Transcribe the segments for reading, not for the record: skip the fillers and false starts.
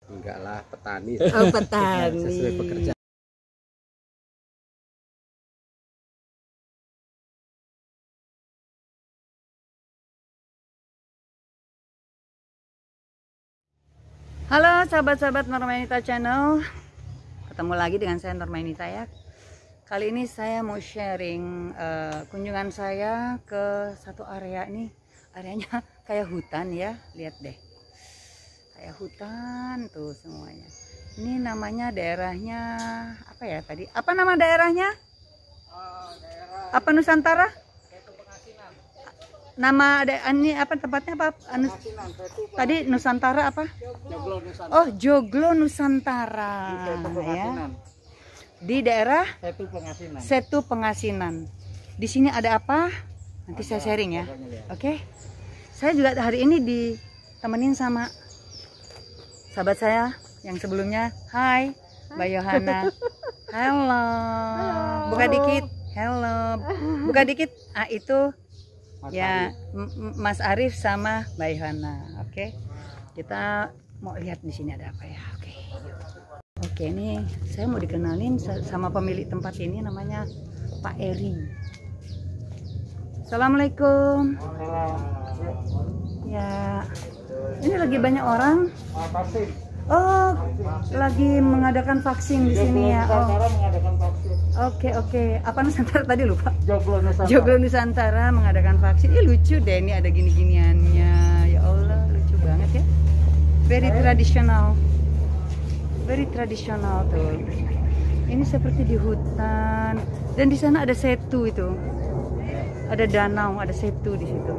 Enggak lah, petani. Oh, petani. Sesuai pekerjaan. Halo sahabat-sahabat Normanita Channel, ketemu lagi dengan saya Normanita ya. Kali ini saya mau sharing kunjungan saya ke satu area ini. Areanya kayak hutan ya, lihat deh, kayak hutan tuh semuanya. Ini namanya daerahnya apa ya tadi? Apa nama daerahnya? Apa Nusantara? Nama ada ini apa tempatnya apa? Tadi Nusantara apa? Oh, Joglo Nusantara ya. Di daerah Setu Pengasinan. Di sini ada apa? Nanti saya sharing ya. Oke. Saya juga hari ini ditemenin sama sahabat saya yang sebelumnya. Hai, Mbak Yohana. Halo. Buka dikit. Halo. Buka dikit. Ah, itu ya Mas Arif sama Mbak Yohana. Oke. Kita mau lihat di sini ada apa ya. Oke. Oke, ini saya mau dikenalin sama pemilik tempat ini, namanya Pak Eri. Assalamualaikum. Ya. Ini lagi banyak orang. Oh, lagi mengadakan vaksin di sini ya. Oh. Oke. Apa Nusantara tadi lupa? Joglo Nusantara mengadakan vaksin. Ih, lucu deh, ini ada gini-giniannya. Ya Allah, lucu banget ya. Very tradisional tuh. Ini seperti di hutan. Dan di sana ada setu itu. Ada danau, ada setu di situ.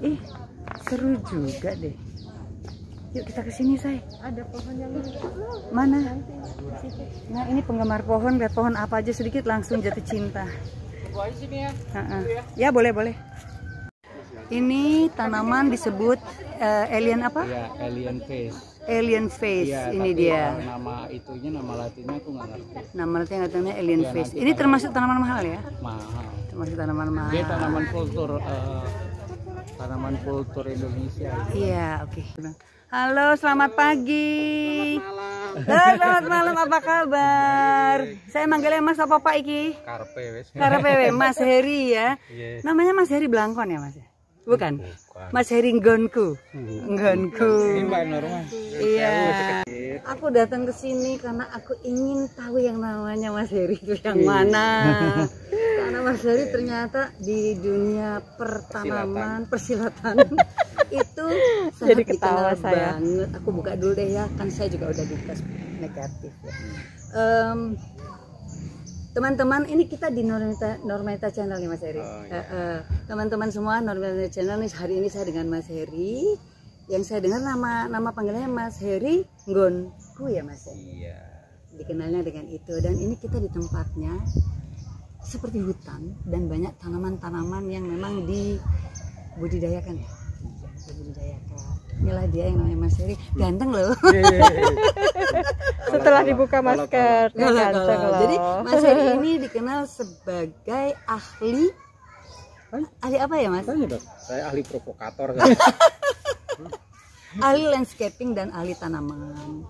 Ih, seru juga deh. Yuk kita ke sini, say. Ada pohon yang mana? Nah, ini penggemar pohon, lihat pohon apa aja sedikit langsung jatuh cinta. Sini ya. Ya, boleh. Ini tanaman disebut alien apa? Ya, alien face. Alien face. Ya, ini dia. Nama itunya, nama latinnya aku nggak ngerti. Nama latinnya katanya alien face. Ini termasuk tanaman mahal ya? Mahal. Termasuk tanaman mahal. Dia tanaman kultur Indonesia. Iya, oke. Halo, selamat pagi. Selamat malam, apa kabar? Saya manggilnya Mas apa Pak iki? Karpe Mas Heri ya. Namanya Mas Heri Blangkon ya Mas? Bukan. Mas Heri Nggonku. Iya. Aku datang ke sini karena aku ingin tahu yang namanya Mas Heri itu yang mana. Karena Mas Heri ternyata di dunia pertanaman, persilatan itu sangat dikenal banget. Aku buka dulu deh ya, kan saya juga udah di tes negatif ya. Teman-teman, ini kita di Normanita Channel nih Mas Heri. Teman-teman semua, Normanita Channel nih, hari ini saya dengan Mas Heri. Yang saya dengar nama panggilannya Mas Heri Nggonku ya Mas? Iya. Dikenalnya dengan itu. Dan ini kita di tempatnya seperti hutan dan banyak tanaman-tanaman yang memang dibudidayakan ya. Inilah dia yang namanya Mas Heri, ganteng loh. Setelah dibuka masker, ganteng loh. Jadi Mas Heri ini dikenal sebagai ahli apa ya Mas? Saya ahli provokator. Ahli landscaping dan ahli tanaman.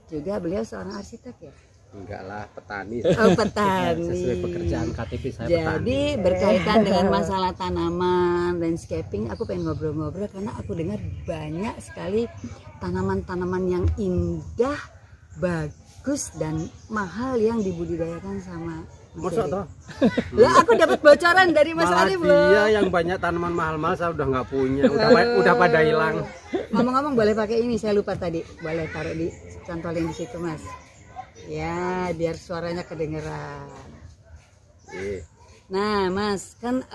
Juga beliau seorang arsitek ya. Enggak lah, petani. Oh, petani. Sesuai pekerjaan KTP saya. Jadi petani. Berkaitan dengan masalah tanaman, landscaping, aku pengen ngobrol-ngobrol karena aku dengar banyak sekali tanaman-tanaman yang indah, bagus dan mahal yang dibudidayakan sama Mas Heri. Lah, aku dapat bocoran dari Mas Arif loh. Dia yang banyak tanaman mahal-mahal saya udah nggak punya, udah pada hilang. Ngomong-ngomong boleh pakai ini, saya lupa tadi. Boleh taruh di cantolin di situ Mas. Ya, biar suaranya kedengeran. Nah, Mas, kan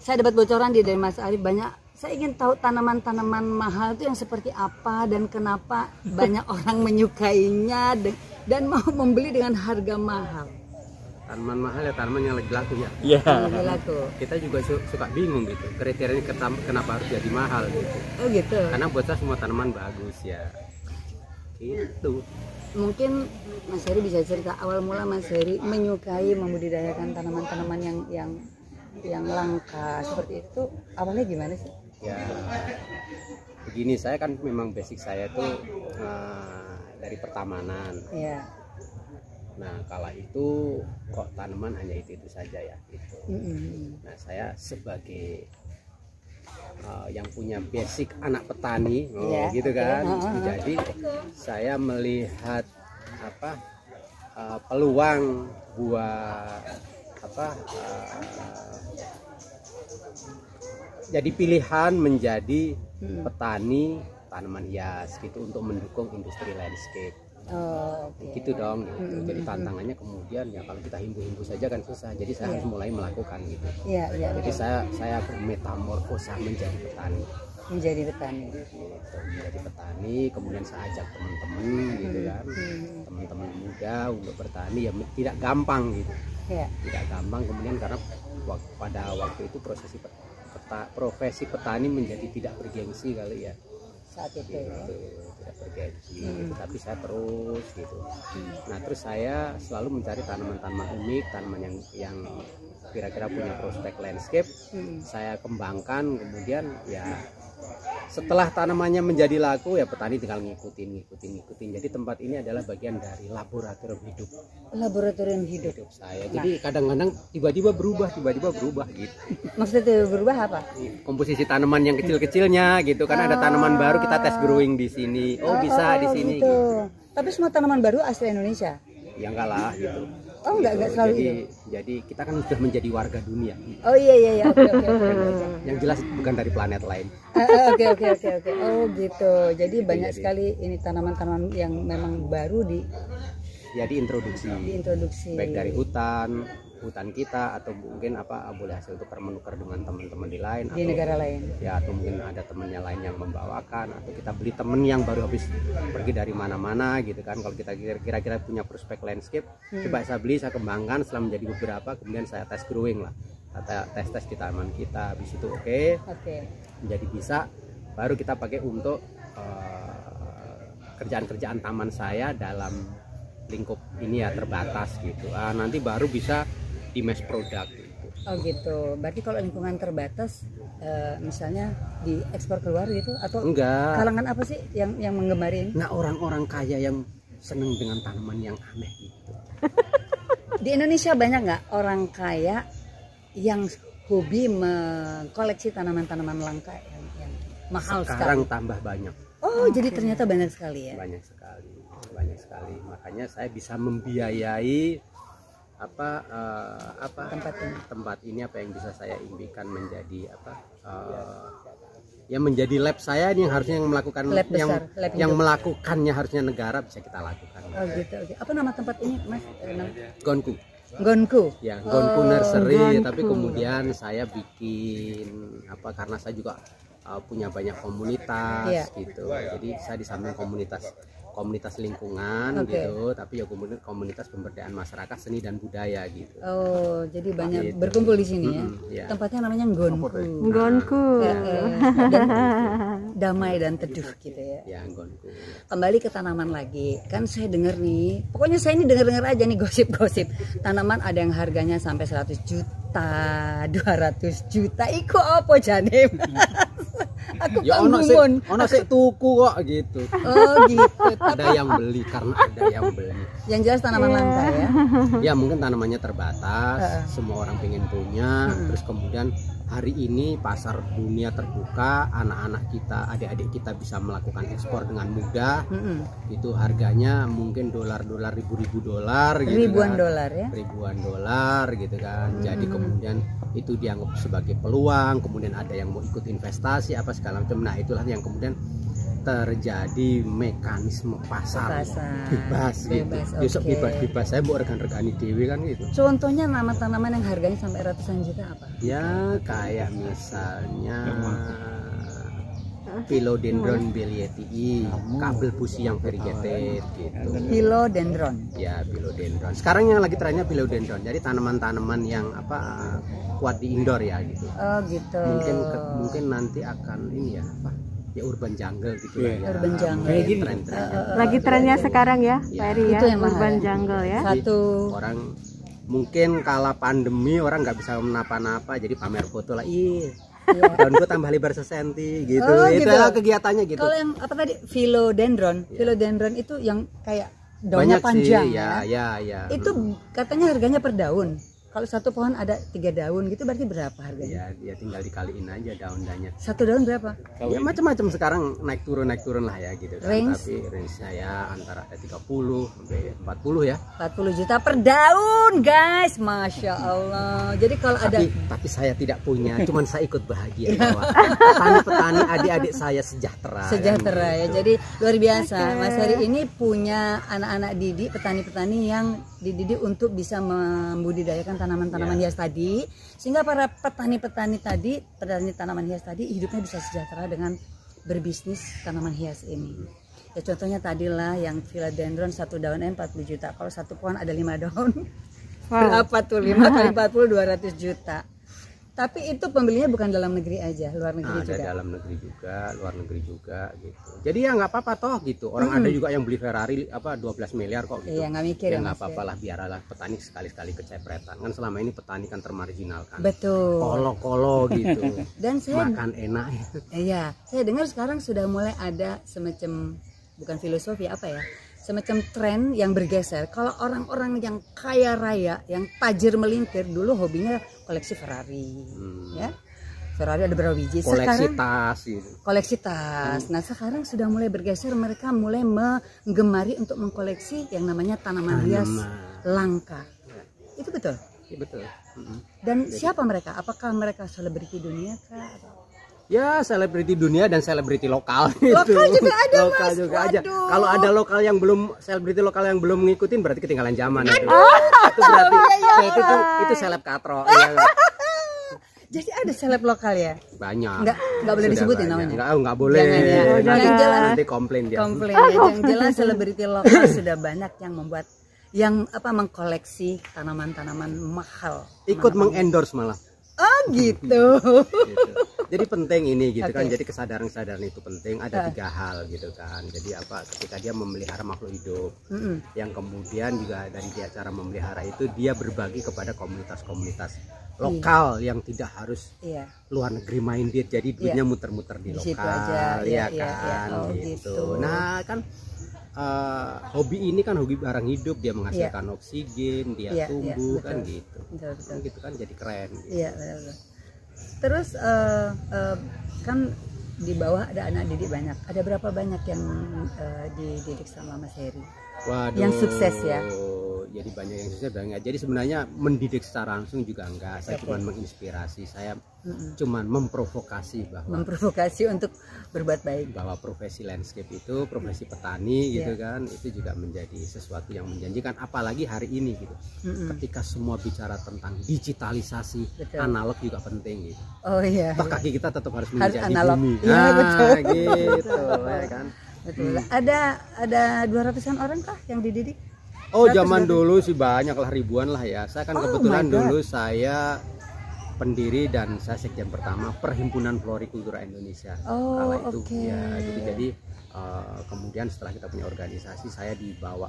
saya dapat bocoran dari Mas Arif banyak. Saya ingin tahu tanaman-tanaman mahal itu yang seperti apa dan kenapa banyak orang menyukainya dan mau membeli dengan harga mahal. Tanaman mahal ya tanaman yang lagi laku ya. Iya. Lagi laku. Kita juga suka bingung gitu. Kriterianya kenapa harus jadi mahal gitu. Oh gitu. Karena buat saya semua tanaman bagus ya. Itu. Mungkin Mas Heri bisa cerita awal mula Mas Heri menyukai membudidayakan tanaman-tanaman yang langka seperti itu, awalnya gimana sih? Ya begini, saya kan memang basic saya tuh dari pertamanan. Iya. Nah, kala itu kok tanaman hanya itu saja ya gitu. Nah, saya sebagai yang punya basic anak petani, gitu kan. Jadi saya melihat peluang buat jadi pilihan menjadi petani tanaman hias gitu untuk mendukung industri landscape. Gitu dong gitu. Jadi tantangannya kemudian ya kalau kita himbu-himbu saja kan susah, jadi saya harus mulai melakukan gitu. Jadi saya bermetamorfosa menjadi petani, menjadi petani, kemudian saya ajak teman-teman gitu kan, teman-teman muda untuk bertani ya tidak gampang gitu. Tidak gampang, kemudian karena pada waktu itu profesi petani menjadi tidak bergengsi kali ya saat itu, tidak bergengsi gitu. Tapi saya terus gitu. Nah, terus saya selalu mencari tanaman-tanaman unik, tanaman yang kira-kira punya prospek landscape, saya kembangkan, kemudian ya setelah tanamannya menjadi laku ya petani tinggal ngikutin. Jadi tempat ini adalah bagian dari laboratorium hidup saya. Jadi kadang-kadang tiba-tiba berubah gitu. Maksudnya berubah apa? Komposisi tanaman yang kecil-kecilnya gitu kan, ada tanaman baru kita tes growing di sini. Bisa di sini gitu. Tapi semua tanaman baru asli Indonesia? Ya enggak lah gitu. Enggak selalu jadi, itu. Jadi kita kan sudah menjadi warga dunia. Iya. Oke. Yang jelas bukan dari planet lain. Oke. Oh gitu. Jadi banyak sekali ini tanaman-tanaman yang memang baru diintroduksi. Baik dari hutan kita atau mungkin boleh hasil tukar menukar dengan teman-teman di lain di negara lain. Ya, atau mungkin ada temannya lain yang membawakan, atau kita beli temen yang baru habis pergi dari mana-mana gitu kan. Kalau kita kira-kira punya prospek landscape, coba saya beli, saya kembangkan, setelah menjadi beberapa kemudian saya tes growing lah. Tes di tanaman kita, habis itu oke. Menjadi bisa, baru kita pakai untuk kerjaan-kerjaan taman saya dalam lingkup ini ya terbatas gitu. Nanti baru bisa di mass product gitu. Oh gitu. Berarti kalau lingkungan terbatas, misalnya diekspor keluar gitu atau enggak? Kalangan apa sih yang menggemari ini? Nah, orang-orang kaya yang seneng dengan tanaman yang aneh gitu. Di Indonesia banyak nggak orang kaya yang hobi mengkoleksi tanaman-tanaman langka yang mahal sekarang sekali? Tambah banyak. Jadi ternyata banyak sekali ya. Banyak sekali. Makanya saya bisa membiayai tempat ini apa yang bisa saya impikan menjadi ya menjadi lab saya yang harusnya yang melakukan lab besar, yang melakukannya harusnya negara, bisa kita lakukan. Oh gitu. Apa nama tempat ini, Mas? Gonku. Ya, Gonku Nursery. Gonku. Tapi kemudian saya bikin karena saya juga punya banyak komunitas gitu. Jadi saya di samping komunitas lingkungan gitu, tapi ya kemudian komunitas pemberdayaan masyarakat seni dan budaya gitu. Oh, jadi banyak gitu. Berkumpul di sini ya. Tempatnya namanya Gonku. Damai dan teduh gitu ya. Ya, Gonku. Kembali ke tanaman lagi. Kan saya dengar nih, pokoknya saya ini dengar aja nih gosip-gosip. Tanaman ada yang harganya sampai 100 juta, 200 juta. Iko apa jane? Aku ya ono sik tuku kok gitu. Oh gitu. Ada yang beli karena ada yang beli. Yang jelas tanaman langka ya. Ya mungkin tanamannya terbatas, semua orang pengen punya. Terus kemudian hari ini pasar dunia terbuka, anak-anak kita, adik-adik kita bisa melakukan ekspor dengan mudah. Itu harganya mungkin dolar-dolar ribu-ribu dolar gitu. Ribuan kan. dolar ya. Ribuan dolar gitu kan. Jadi kemudian itu dianggap sebagai peluang, kemudian ada yang mau ikut investasi apa segala macam. Nah, itulah yang kemudian terjadi mekanisme pasar. Bebas gitu. Besok bebas saya mau rekan-rekani dewi kan gitu. Contohnya nama tanaman yang harganya sampai ratusan juta apa? Ya kayak misalnya Philodendron Belietii, kabel busi yang variegated gitu. Philodendron. Ya, Philodendron. Sekarang yang lagi trennya Philodendron. Jadi tanaman-tanaman yang kuat di indoor ya gitu. Oh gitu. Mungkin nanti akan ini ya urban jungle gitu ya. Urban jungle. Lagi trennya sekarang ya, Pak Eri ya. Itu yang urban mahal. jungle ya. Satu orang mungkin kala pandemi orang nggak bisa menapa-napa, jadi pamer foto lah. daunku tambah lebar sesenti gitu. Itu gitu. adalah kegiatannya gitu. Kalau yang apa tadi philodendron, philodendron itu yang kayak daunnya Banyak panjang sih, ya. Itu katanya harganya per daun. Kalau satu pohon ada 3 daun gitu berarti berapa harganya? Ya tinggal dikaliin aja daun-daunnya. Satu daun berapa? Ya macam-macam sekarang naik turun lah ya gitu kan. Range? Tapi range saya antara 30 sampai 40 ya. 40 juta per daun, guys. Masya Allah. Jadi kalau ada Tapi saya tidak punya, cuman saya ikut bahagia bahwa petani-petani adik-adik saya sejahtera. sejahtera kan, ya. gitu. Jadi luar biasa. Mas Heri ini punya anak-anak didik, petani-petani yang dididik untuk bisa membudidayakan tanaman-tanaman hias tadi, sehingga para petani-petani tadi, petani tanaman hias tadi hidupnya bisa sejahtera dengan berbisnis tanaman hias ini. Ya contohnya tadilah yang philodendron satu daun 40 juta. Kalau satu pohon ada 5 daun. Berapa tuh 5 kali 40 200 juta. Tapi itu pembelinya bukan dalam negeri aja, luar negeri juga. Ada dalam negeri juga, luar negeri juga gitu. Jadi ya nggak apa-apa toh gitu. Orang ada juga yang beli Ferrari 12 miliar kok gitu. Iya, nggak mikir ya ya, nggak Mas, apa-apa lah, biarlah petani sekali-sekali kecepretan. Kan selama ini petani kan termarginalkan. Betul. Kolo-kolo gitu. Dan saya makan enak. Iya, saya dengar sekarang sudah mulai ada semacam bukan filosofi apa ya, semacam tren yang bergeser. Kalau orang-orang yang kaya raya, yang tajir melintir, dulu hobinya koleksi Ferrari, ya. Ferrari ada berapa biji? Koleksi Sekarang tas gitu. koleksi tas. Nah sekarang sudah mulai bergeser, mereka mulai menggemari untuk mengkoleksi yang namanya tanaman hias langka. Itu betul? Ya, betul. Dan siapa mereka? Apakah mereka selebriti dunia kah? Ya selebriti dunia dan selebriti lokal gitu. Lokal juga ada, lokal Mas. juga aja. Waduh. Kalau ada lokal yang belum, selebriti lokal yang belum ngikutin berarti ketinggalan zaman itu. Itu berarti itu seleb katro. Ya. Jadi ada seleb lokal ya? Banyak. Nggak boleh disebutin namanya. Nggak boleh. Jangan ya. Nanti, Jangan. nanti komplain dia. Komplain ya. Yang jelas selebriti lokal sudah banyak yang membuat mengkoleksi tanaman-tanaman mahal. Ikut mengendorse malah. Oh gitu. Gitu. Jadi penting ini gitu kan. Jadi kesadaran itu penting. Ada 3 hal gitu kan. Jadi ketika dia memelihara makhluk hidup, yang kemudian juga dari dia cara memelihara itu dia berbagi kepada komunitas-komunitas lokal yang tidak harus luar negeri minded. Jadi duitnya muter-muter di lokal, aja. ya kan. Oh, gitu. Nah kan hobi ini kan hobi barang hidup, dia menghasilkan oksigen, dia tumbuh kan gitu. Betul. Gitu kan jadi keren. Gitu. Iya betul. Terus kan di bawah ada anak didik banyak. Ada berapa banyak yang dididik sama Mas Heri? Waduh, yang sukses ya? Jadi banyak yang sukses banyak. Jadi sebenarnya mendidik secara langsung juga enggak. Saya cuma menginspirasi. Saya cuma memprovokasi untuk berbuat baik. Bahwa profesi landscape itu, profesi petani gitu kan, itu juga menjadi sesuatu yang menjanjikan. Apalagi hari ini gitu. Ketika semua bicara tentang digitalisasi, analog juga penting gitu. Oh iya. Toh kaki kita tetap harus menjadi analog. bumi. Iya betul. Gitu ya kan. Betul. Ada 200-an orang kah yang dididik? Oh zaman dulu sih banyak lah, ribuan lah ya. Saya kan kebetulan dulu saya pendiri dan saya sekjen pertama Perhimpunan Florikultura Indonesia. Kala itu ya gitu. Jadi kemudian setelah kita punya organisasi, saya dibawa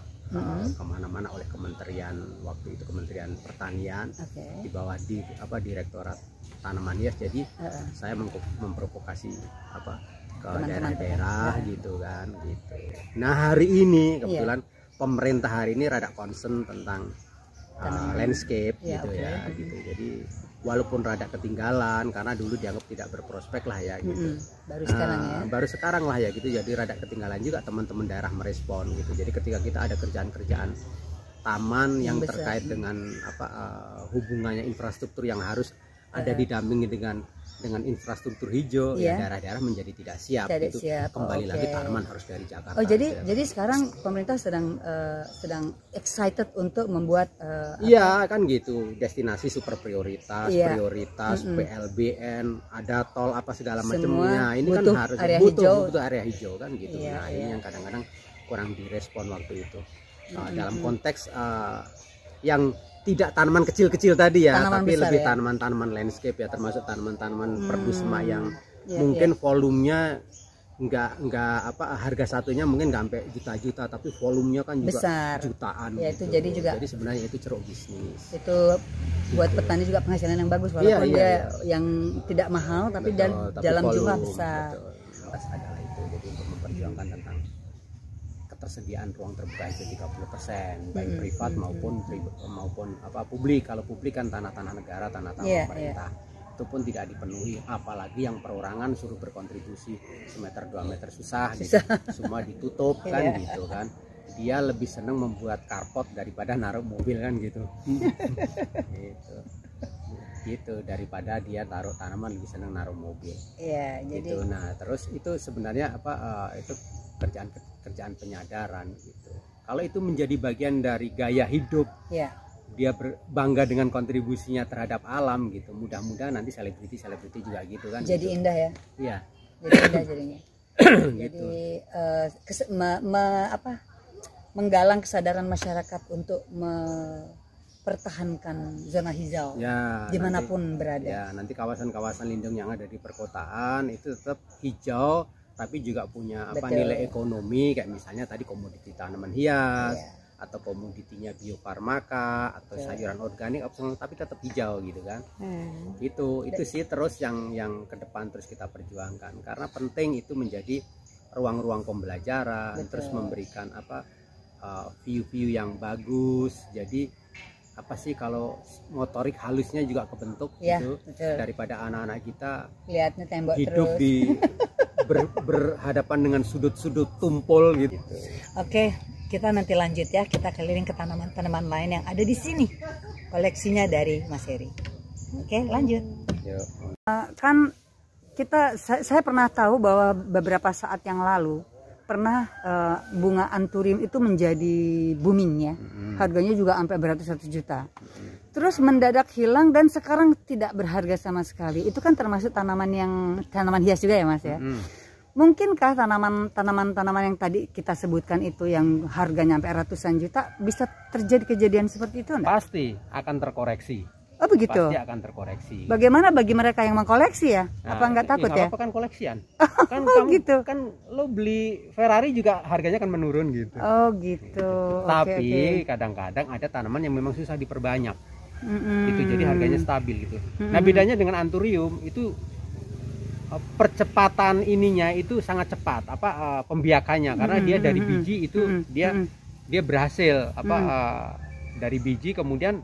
kemana-mana oleh kementerian, waktu itu Kementerian Pertanian, di bawah Direktorat Tanaman Hias. Jadi saya memprovokasi ke daerah-daerah gitu kan gitu. Nah hari ini kebetulan pemerintah hari ini rada concern tentang landscape gitu ya gitu. Jadi walaupun rada ketinggalan karena dulu dianggap tidak berprospek lah ya gitu. Baru sekarang lah ya gitu. Jadi rada ketinggalan juga teman-teman daerah merespon gitu. Jadi ketika kita ada kerjaan-kerjaan taman yang terkait dengan hubungannya infrastruktur yang harus ada didampingi dengan infrastruktur hijau, ya daerah-daerah menjadi tidak siap. Itu kembali lagi tanaman harus dari Jakarta. Oh jadi sekarang pemerintah sedang excited untuk membuat iya kan gitu, destinasi super prioritas, PLBN, ada tol apa segala macamnya. Ini kan harus butuh area hijau kan gitu. Nah ini yang kadang-kadang kurang direspon waktu itu. Dalam konteks yang tidak tanaman kecil-kecil tadi ya, tapi lebih tanaman-tanaman landscape ya, termasuk tanaman-tanaman perdusma yang mungkin volumenya nggak apa, harga satunya mungkin nggak sampai juta-juta, tapi volumenya kan juga besar, jutaan ya itu gitu. jadi juga Jadi sebenarnya itu ceruk bisnis itu buat petani juga penghasilan yang bagus, walaupun dia yang tidak mahal tapi dalam jumlah besar. Betul. Lantas adalah itu, jadi untuk memperjuangkan tentang ketersediaan ruang terbuka itu 30%, baik privat maupun apa publik. Kalau publik kan tanah-tanah negara, tanah-tanah pemerintah. Itu pun tidak dipenuhi, apalagi yang perorangan suruh berkontribusi semeter 2 meter susah. Gitu. Semua ditutup kan gitu kan. Dia lebih senang membuat karpot daripada naruh mobil kan gitu. gitu daripada dia taruh tanaman, lebih senang naruh mobil. Iya, gitu. Jadi nah, terus itu sebenarnya apa itu kerjaan penyadaran gitu. Kalau itu menjadi bagian dari gaya hidup. Iya. Dia bangga dengan kontribusinya terhadap alam gitu. Mudah-mudahan nanti selebriti juga gitu kan. Jadi gitu. Indah ya. Iya. Jadi indah jadinya. Gitu. Jadi menggalang kesadaran masyarakat untuk pertahankan zona hijau ya, dimanapun berada. Ya, nanti kawasan-kawasan lindung yang ada di perkotaan itu tetap hijau, tapi juga punya apa nilai ekonomi, kayak misalnya tadi komoditi tanaman hias, atau komoditinya biofarmaka atau sayuran organik, tapi tetap hijau gitu kan. Itu sih terus yang ke depan terus kita perjuangkan, karena penting itu menjadi ruang-ruang pembelajaran. Terus memberikan apa view-view yang bagus. Jadi apa sih, kalau motorik halusnya juga kebentuk gitu, daripada anak-anak kita lihatnya tembok hidup terus. di berhadapan dengan sudut-sudut tumpul gitu. Oke, kita nanti lanjut ya, kita keliling ke tanaman-tanaman lain yang ada di sini, koleksinya dari Mas Heri. Oke, lanjut. Kan saya pernah tahu bahwa beberapa saat yang lalu pernah bunga anturium itu menjadi booming ya. Harganya juga sampai beratus-ratus juta. Terus mendadak hilang dan sekarang tidak berharga sama sekali. Itu kan termasuk tanaman hias juga ya Mas ya. Mungkinkah tanaman yang tadi kita sebutkan itu yang harganya sampai ratusan juta bisa terjadi kejadian seperti itu enggak? Pasti akan terkoreksi. Oh begitu. Pasti akan terkoreksi. Bagaimana bagi mereka yang mengkoleksi ya? Apa nggak takut ya? Apa kan koleksian? Kan gitu. Kan lo beli Ferrari juga harganya kan menurun gitu. Oh gitu. Tapi kadang-kadang ada tanaman yang memang susah diperbanyak. Itu jadi harganya stabil gitu. Nah bedanya dengan anturium itu percepatan ininya itu sangat cepat, pembiakannya, karena dia dari biji itu dia berhasil dari biji kemudian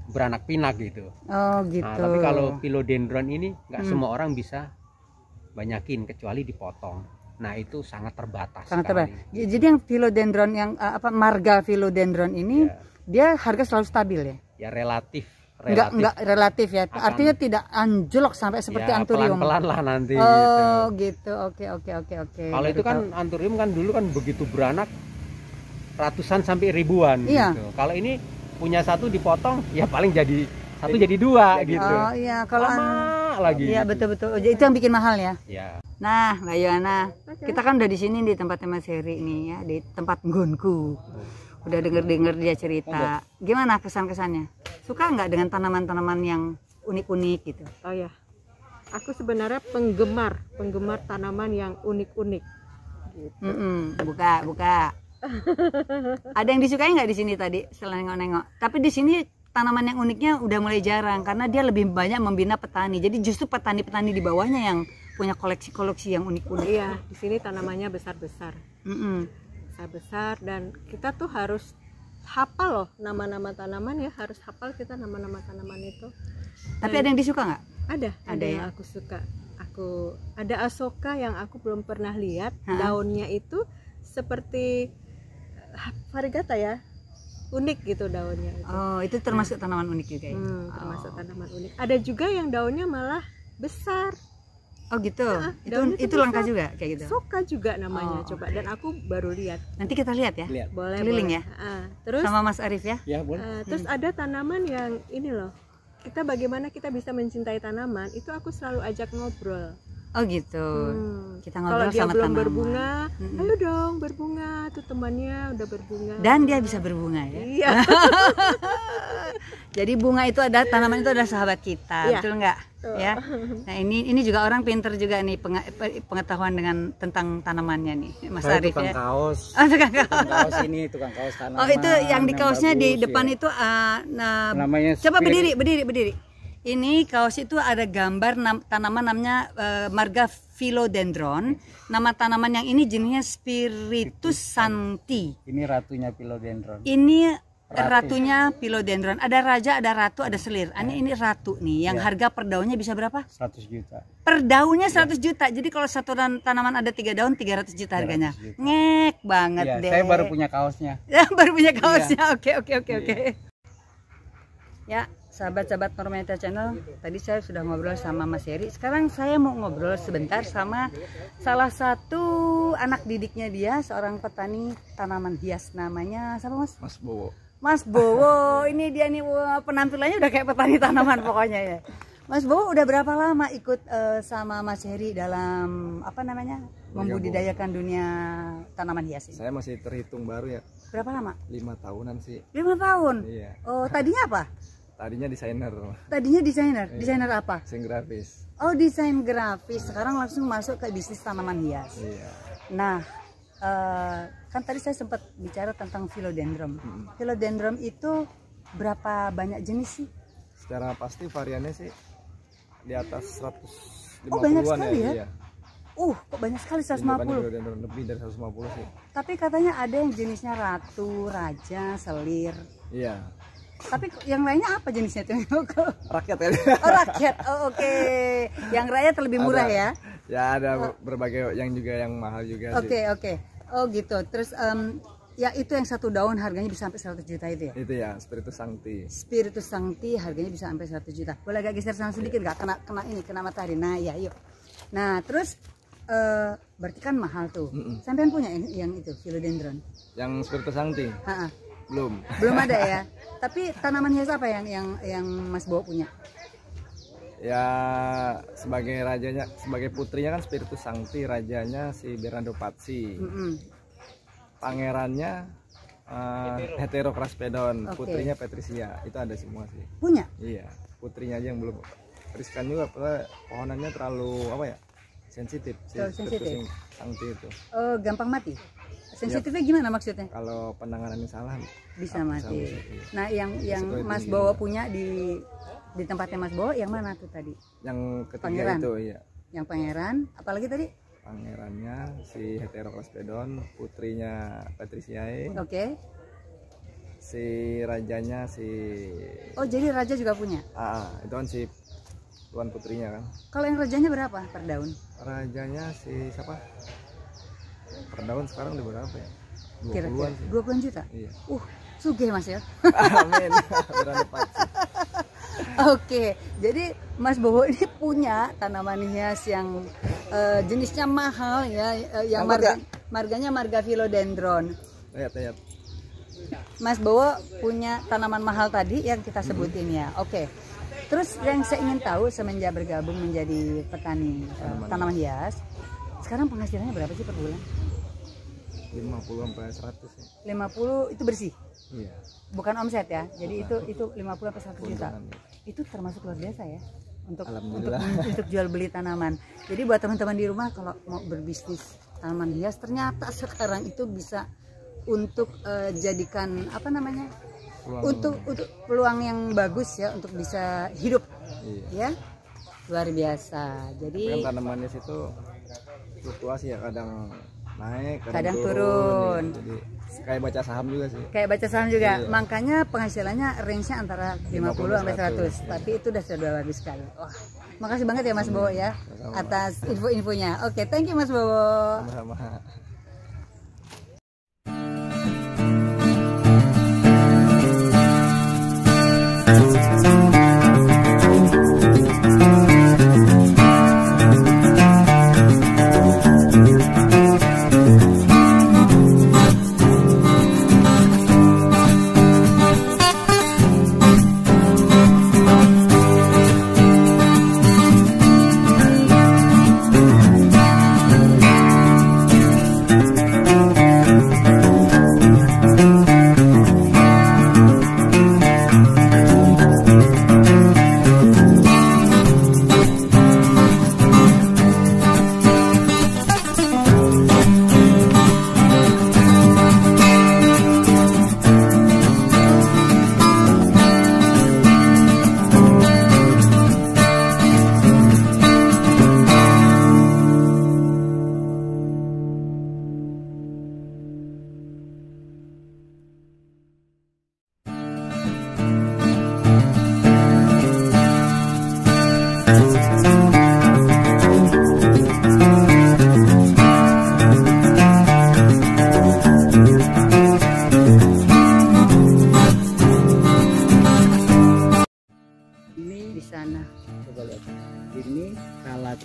beranak pinak gitu. Oh gitu. Nah, tapi kalau philodendron ini nggak semua orang bisa banyakin kecuali dipotong. Nah itu sangat terbatas. Jadi yang philodendron yang marga philodendron ini dia harga selalu stabil ya? Ya relatif. Enggak relatif ya. Artinya tidak anjlok sampai seperti anturium. Pelan-pelan lah nanti. Oh gitu. Oke. Kalau itu kan anturium kan dulu kan begitu beranak ratusan sampai ribuan gitu. Kalau ini punya satu dipotong ya paling jadi satu jadi dua gitu. Oh iya, kalau lagi. Iya betul. Itu yang bikin mahal ya. Iya. Nah, Mbak Yohana, kita kan udah di sini di tempatnya Mas Heri nih ya, di tempat nggonku. Udah denger dia cerita. Gimana kesan-kesannya? Suka nggak dengan tanaman-tanaman yang unik-unik gitu? Oh ya. Aku sebenarnya penggemar tanaman yang unik-unik. Gitu. Buka. Ada yang disukai nggak di sini tadi setelah nengok-nengok? Tapi di sini tanaman yang uniknya udah mulai jarang karena dia lebih banyak membina petani. Jadi justru petani-petani di bawahnya yang punya koleksi-koleksi yang unik-unik. Iya, di sini tanamannya besar-besar. Besar-besar dan kita tuh harus hafal loh nama-nama tanaman ya, harus hafal kita nama-nama tanaman itu. Tapi ada yang disuka nggak? Ada yang aku suka. Ada asoka yang aku belum pernah lihat. Daunnya itu seperti varigata ya, unik gitu daunnya itu. Oh itu termasuk tanaman unik juga ya? Termasuk tanaman unik. Ada juga yang daunnya malah besar. Oh gitu. Itu langka juga kayak gitu. Soka juga namanya. Coba, dan aku baru lihat. Nanti kita lihat ya. Boleh. Keliling ya. Terus sama Mas Arif ya. Ya boleh. Terus ada tanaman yang ini loh. Bagaimana kita bisa mencintai tanaman? Itu aku selalu ajak ngobrol. Oh gitu. Kita ngobrol kalau dia sama belum tanaman. Berbunga, ayo dong berbunga. itu temannya udah berbunga. Dan dia bisa berbunga ya. Iya. Jadi bunga itu ada, tanaman itu adalah sahabat kita, Iya. betul nggak? Ya. Nah ini juga orang pinter juga nih pengetahuan dengan tentang tanamannya nih, Mas Saya Arif tukang ya. kaos. Oh, tukang kaos. Tukang kaos ini, tukang kaos tanaman. Oh itu yang di kaosnya di bagus, depan ya. itu nah, Namanya coba spirit. berdiri. Ini kaos itu ada gambar tanaman namanya marga philodendron. Nama tanaman yang ini jenisnya Spiritus sancti. Ini ratunya philodendron. Ini ratunya philodendron. Ada raja, ada ratu, ada selir. Ini ratu nih. Yang harga per daunnya bisa berapa? 100 juta. Per daunnya 100 juta. Jadi kalau satu tanaman ada 3 daun 300 juta harganya. 300 juta. Ngek banget Iya, deh. saya baru punya kaosnya. Ya, baru punya kaosnya. Iya. Oke. Ya, sahabat-sahabat Normanita Channel, tadi saya sudah ngobrol sama Mas Heri. Sekarang saya mau ngobrol sebentar sama salah satu anak didiknya dia, seorang petani tanaman hias. Namanya siapa, Mas? Mas Bowo. Mas Bowo. Ini dia nih, wah, penampilannya udah kayak petani tanaman pokoknya ya. Mas Bowo udah berapa lama ikut sama Mas Heri dalam apa namanya? Membudidayakan dunia tanaman hias ini? Saya masih terhitung baru ya, Berapa lama? 5 tahunan sih. 5 tahun. Iya. Oh, tadinya apa? Tadinya desainer, Tadinya desainer. Desainer apa? desain grafis. Oh, desain grafis. Sekarang langsung masuk ke bisnis tanaman hias. Iya. Nah, kan tadi saya sempat bicara tentang philodendron. Philodendron itu berapa banyak jenis sih? Secara pasti variannya sih di atas 150-an. Oh, banyak sekali ya? Iya. Kok banyak sekali, Ini 150. philodendron lebih dari 150 sih. Tapi katanya ada yang jenisnya ratu, raja, selir. Iya. Tapi yang lainnya apa jenisnya tuh? Rakyat ya. Oh, rakyat. Oh, oke. Yang rakyat lebih murah ya? Ya ada berbagai yang juga yang mahal juga sih. Oke. Oh gitu. Terus ya itu yang satu daun harganya bisa sampai 100 juta itu ya? Itu ya, Spiritus Sancti. Spiritus sancti harganya bisa sampai 100 juta. Boleh agak geser sana sedikit nggak? Kena matahari. Nah ya yuk. Nah terus berarti kan mahal tuh. Sampean punya yang itu philodendron? Yang Spiritus Sancti Ha-ha. belum. Belum ada ya. Tapi tanaman hias apa yang Mas Bowo punya? Ya sebagai rajanya, sebagai putrinya kan Spiritus Sancti, rajanya si Bernardo Pazzi. Pangerannya Heterocraspedon, putrinya Patricia. Itu ada semua sih. Punya? Iya, putrinya aja yang belum. Riskan juga, pohonannya terlalu apa ya? Sensitif sih. Sensitif. Sancti itu. Gampang mati. Sensitifnya gimana maksudnya? Kalau penanganannya salah Bisa mati. iya. Nah, yang Risiko Mas tinggi. Bowo punya di tempatnya Mas Bowo yang mana tuh tadi? Yang ketiga Pangeran. itu iya. Yang pangeran, apalagi tadi? Pangerannya si Heterocraspedon, putrinya Patriciae, Oke. si rajanya si Oh, jadi raja juga punya. itu kan si tuan putrinya kan. Kalau yang rajanya berapa per daun? Rajanya si siapa? Per daun sekarang udah berapa ya? 20-an Kira-kira sih. 20 juta. Iya. Sugih Mas ya. Amin. Bernardo Pazzi. Oke, jadi Mas Bowo ini punya tanaman hias yang jenisnya mahal ya, yang marganya marga philodendron. Lihat. Mas Bowo punya tanaman mahal tadi yang kita sebutin ya. Oke. Terus yang saya ingin tahu semenjak bergabung menjadi petani tanaman hias, sekarang penghasilannya berapa sih per bulan? 50 sampai 100 ya. 50 itu bersih. Iya. Bukan omset ya. Jadi itu 50 sampai 100 juta. Keuntungan, ya. Itu termasuk luar biasa ya untuk Alhamdulillah. untuk jual beli tanaman. Jadi buat teman-teman di rumah kalau mau berbisnis tanaman hias, ternyata sekarang itu bisa untuk jadikan apa namanya? Untuk peluang yang bagus ya untuk bisa hidup. Iya. Ya. Luar biasa. Jadi Kan tanamannya situ fluktuasi ya, kadang naik, kadang turun. Ya. Jadi kayak baca saham juga sih. kayak baca saham juga. Iya. Makanya penghasilannya range-nya antara 50 sampai 100. Tapi itu sudah bagus sekali. Wah, makasih banget ya Mas Bowo ya atas info-infonya. Oke, thank you Mas Bowo. Sama-sama.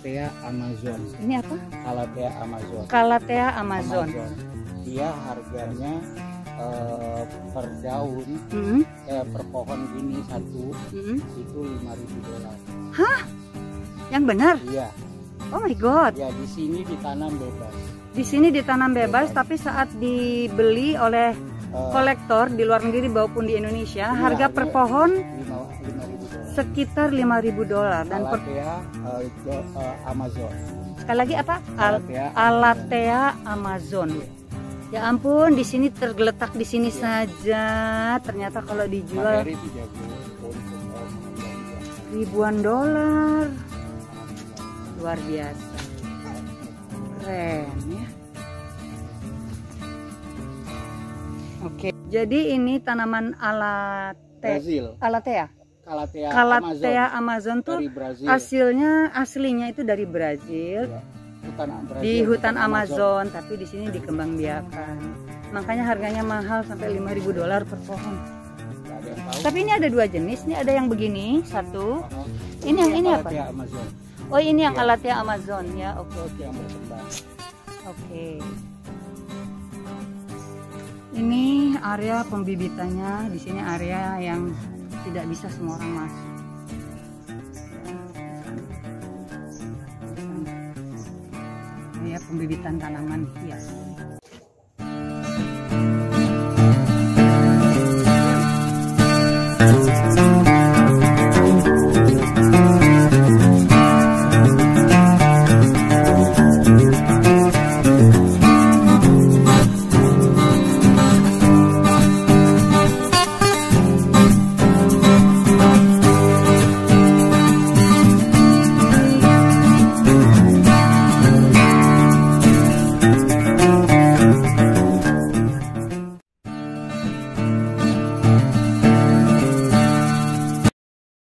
Calathea Amazon. Ini apa? Calathea Amazon. Calathea Amazon. Dia harganya per daun, per pohon gini satu itu $5.000. Hah? Yang benar? Iya. Oh my god. Ya di sini ditanam bebas. Di sini ditanam bebas, tapi saat dibeli oleh kolektor di luar negeri maupun di Indonesia, harga per pohon $5.000. sekitar $5.000 dan Calathea Amazon. sekali lagi apa? Calathea Calathea Amazon. Ya ampun, di sini tergeletak di sini saja. Ternyata kalau dijual Materi 30 untuk ribuan dolar. Luar biasa. Keren ya. Oke, jadi ini tanaman Brazil. Calathea. Calathea Calathea Amazon tuh dari Brazil. aslinya itu dari Brazil. Ya. Brazil, Di hutan Amazon, tapi di sini dikembangbiakan. Makanya harganya mahal sampai $5.000 per pohon. Tapi ini ada dua jenis, ini ada yang begini satu. Ini yang ini apa? Amazon. Oh ini yang Calathea Amazon ya, oke. Yang berkembang. Oke. Ini area pembibitannya, di sini area yang tidak bisa semua orang masuk. Ya, pembibitan tanaman hias.